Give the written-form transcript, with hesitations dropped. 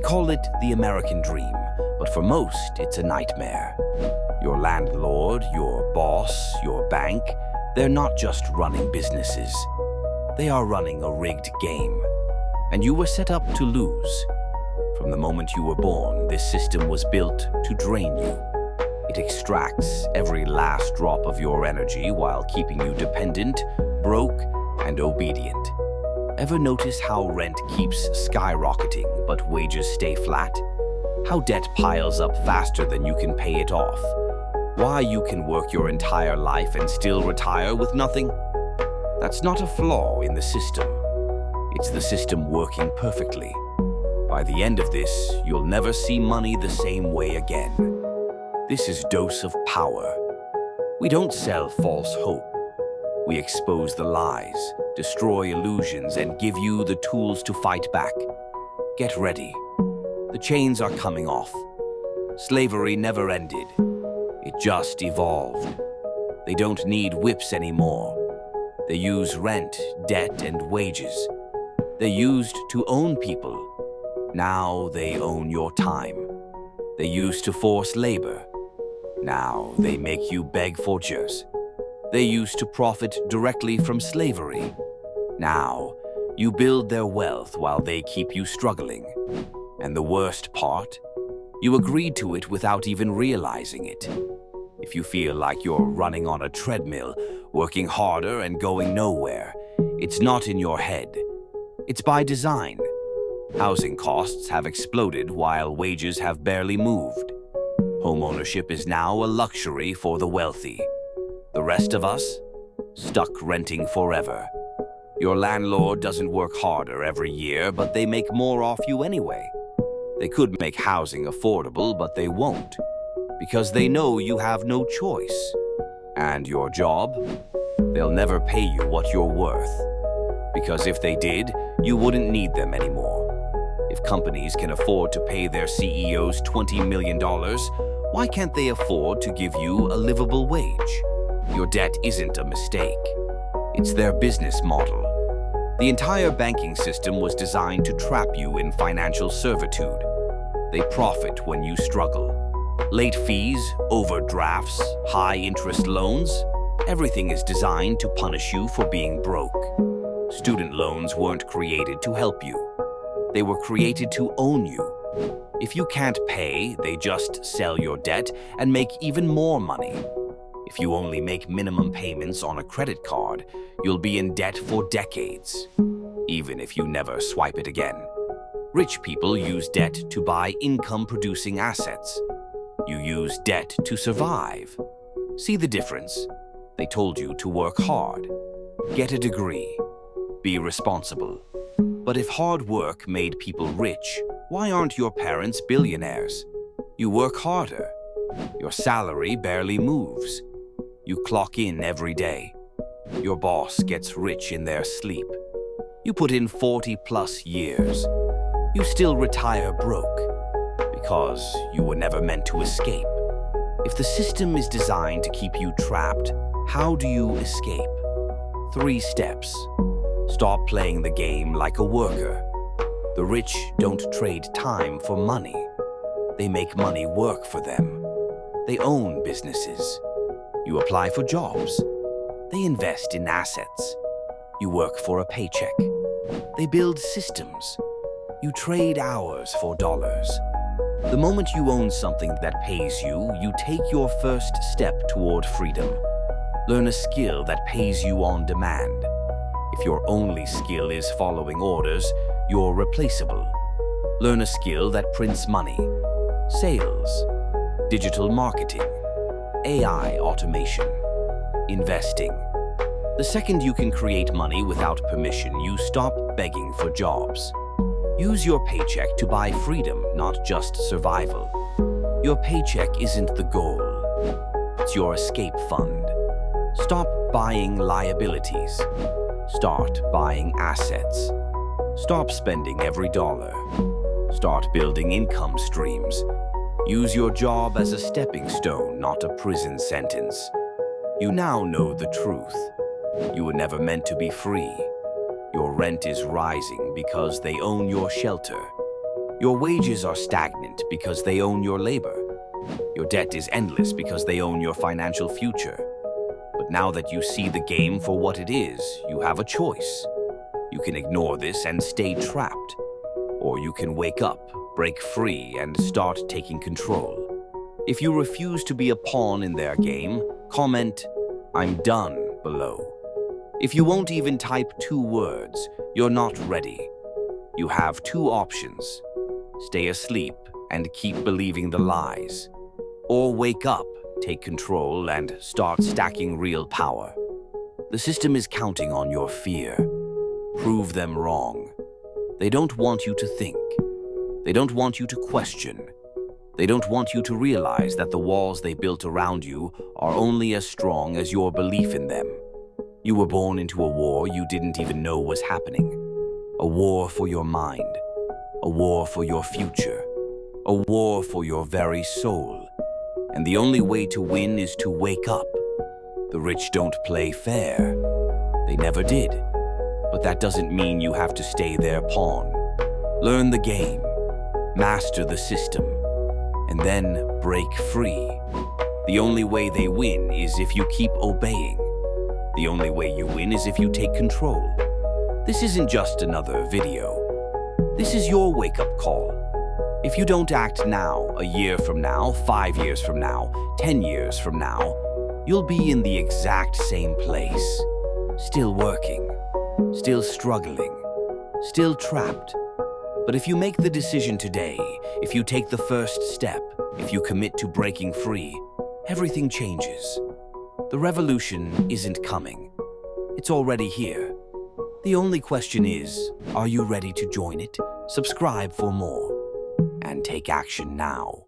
They call it the American dream, but for most, it's a nightmare. Your landlord, your boss, your bank, they're not just running businesses. They are running a rigged game. And you were set up to lose. From the moment you were born, this system was built to drain you. It extracts every last drop of your energy while keeping you dependent, broke, and obedient. Ever notice how rent keeps skyrocketing, but wages stay flat? How debt piles up faster than you can pay it off? Why you can work your entire life and still retire with nothing? That's not a flaw in the system. It's the system working perfectly. By the end of this, you'll never see money the same way again. This is dose of power. We don't sell false hope. We expose the lies, destroy illusions, and give you the tools to fight back. Get ready. The chains are coming off. Slavery never ended. It just evolved. They don't need whips anymore. They use rent, debt, and wages. They used to own people. Now they own your time. They used to force labor. Now they make you beg for just. They used to profit directly from slavery. Now you build their wealth while they keep you struggling. And the worst part? You agreed to it without even realizing it. If you feel like you're running on a treadmill, working harder and going nowhere, it's not in your head. It's by design. Housing costs have exploded while wages have barely moved. Homeownership is now a luxury for the wealthy. The rest of us, stuck renting forever. Your landlord doesn't work harder every year, but they make more off you anyway. They could make housing affordable, but they won't, because they know you have no choice. And your job? They'll never pay you what you're worth. Because if they did, you wouldn't need them anymore. If companies can afford to pay their CEOs $20 million, why can't they afford to give you a livable wage? Your debt isn't a mistake. It's their business model. The entire banking system was designed to trap you in financial servitude. They profit when you struggle. Late fees, overdrafts, high-interest loans, everything is designed to punish you for being broke. Student loans weren't created to help you. They were created to own you. If you can't pay, they just sell your debt and make even more money. If you only make minimum payments on a credit card, you'll be in debt for decades, even if you never swipe it again. Rich people use debt to buy income-producing assets. You use debt to survive. See the difference? They told you to work hard, get a degree, be responsible. But if hard work made people rich, why aren't your parents billionaires? You work harder. Your salary barely moves. You clock in every day. Your boss gets rich in their sleep. You put in 40+ years. You still retire broke because you were never meant to escape. If the system is designed to keep you trapped, how do you escape? 3 steps. Stop playing the game like a worker. The rich don't trade time for money. They make money work for them. They own businesses. You apply for jobs. They invest in assets. You work for a paycheck. They build systems. You trade hours for dollars. The moment you own something that pays you, you take your first step toward freedom. Learn a skill that pays you on demand. If your only skill is following orders, you're replaceable. Learn a skill that prints money. Sales, digital marketing, AI automation, investing. The second you can create money without permission, you stop begging for jobs. Use your paycheck to buy freedom, not just survival. Your paycheck isn't the goal. It's your escape fund. Stop buying liabilities. Start buying assets. Stop spending every dollar. Start building income streams. Use your job as a stepping stone, not a prison sentence. You now know the truth. You were never meant to be free. Your rent is rising because they own your shelter. Your wages are stagnant because they own your labor. Your debt is endless because they own your financial future. But now that you see the game for what it is, you have a choice. You can ignore this and stay trapped. Or you can wake up, break free, and start taking control. If you refuse to be a pawn in their game, comment, "I'm done," below. If you won't even type 2 words, you're not ready. You have 2 options. Stay asleep and keep believing the lies. Or wake up, take control, and start stacking real power. The system is counting on your fear. Prove them wrong. They don't want you to think. They don't want you to question. They don't want you to realize that the walls they built around you are only as strong as your belief in them. You were born into a war you didn't even know was happening. A war for your mind. A war for your future. A war for your very soul. And the only way to win is to wake up. The rich don't play fair. They never did. But that doesn't mean you have to stay their pawn. Learn the game. Master the system. And then break free. The only way they win is if you keep obeying. The only way you win is if you take control. This isn't just another video. This is your wake-up call. If you don't act now, a year from now, 5 years from now, 10 years from now, you'll be in the exact same place. Still working, still struggling, still trapped. But if you make the decision today, if you take the first step, if you commit to breaking free, everything changes. The revolution isn't coming. It's already here. The only question is, are you ready to join it? Subscribe for more. And take action now.